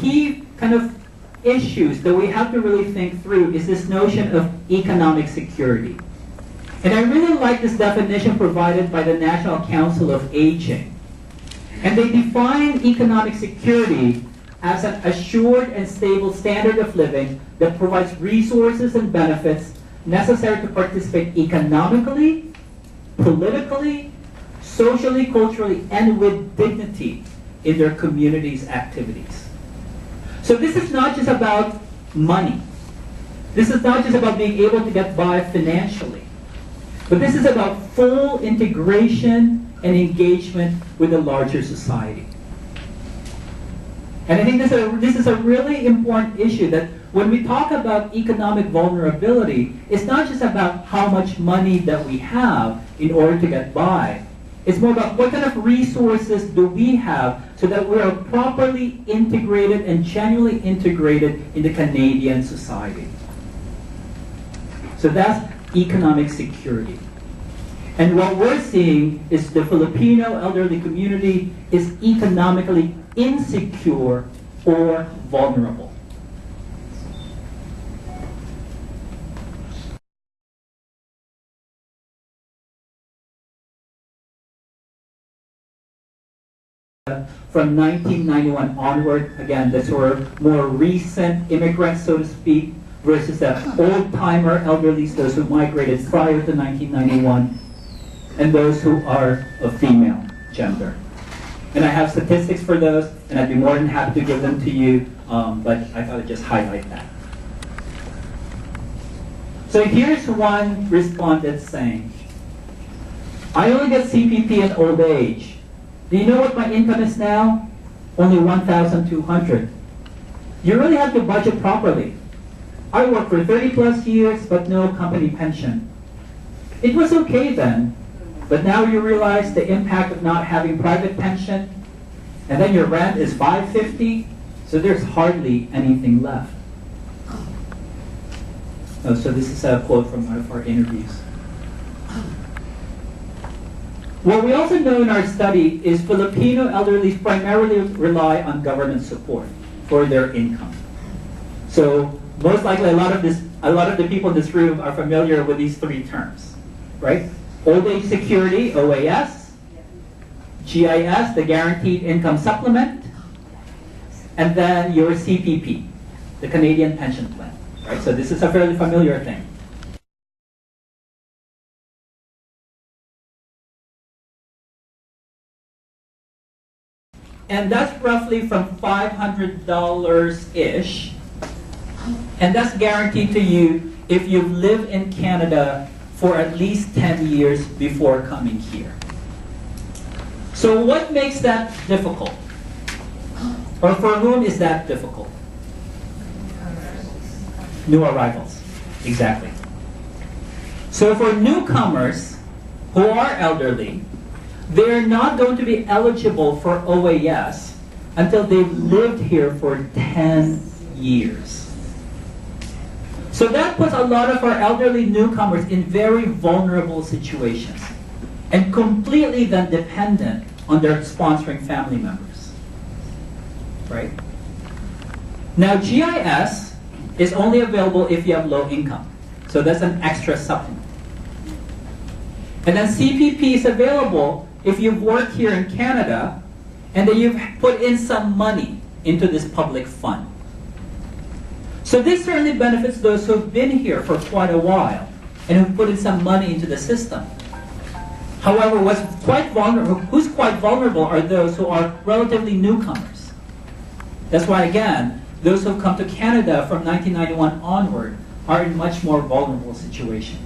key kind of issues that we have to really think through is this notion of economic security. And I really like this definition provided by the National Council of Aging. And they define economic security as an assured and stable standard of living that provides resources and benefits necessary to participate economically, politically, socially, culturally, and with dignity in their community's activities. So this is not just about money. This is not just about being able to get by financially. But this is about full integration and engagement with the larger society. And I think this is a really important issue, that when we talk about economic vulnerability, it's not just about how much money that we have in order to get by. It's more about what kind of resources do we have so that we are properly integrated and genuinely integrated in the Canadian society. So that's economic security. And what we're seeing is the Filipino elderly community is economically insecure or vulnerable. From 1991 onward, again, the sort of more recent immigrants, so to speak, versus the old-timer elderly, those who migrated prior to 1991, and those who are of female gender. And I have statistics for those, and I'd be more than happy to give them to you, but I thought I'd just highlight that. So here's one respondent saying, I only get CPP in old age. Do you know what my income is now? Only $1,200. You really have to budget properly. I worked for 30 plus years, but no company pension. It was okay then, but now you realize the impact of not having private pension, and then your rent is $550, so there's hardly anything left. Oh, so this is a quote from one of our interviews. What we also know in our study is Filipino elderly primarily rely on government support for their income. So most likely a lot of the people in this room are familiar with these three terms, right? Old age security, OAS, GIS, the guaranteed income supplement, and then your CPP, the Canadian pension plan, right? So this is a fairly familiar thing. And that's roughly from $500-ish. And that's guaranteed to you if you've lived in Canada for at least 10 years before coming here. So what makes that difficult? Or for whom is that difficult? New arrivals. Exactly. So for newcomers who are elderly, they're not going to be eligible for OAS until they've lived here for 10 years. So that puts a lot of our elderly newcomers in very vulnerable situations and completely then dependent on their sponsoring family members, right? Now GIS is only available if you have low income. So that's an extra supplement. And then CPP is available if you've worked here in Canada and then you've put in some money into this public fund. So this certainly benefits those who've been here for quite a while and who've put in some money into the system. However, who's quite vulnerable are those who are relatively newcomers. That's why, again, those who've come to Canada from 1991 onward are in much more vulnerable situation.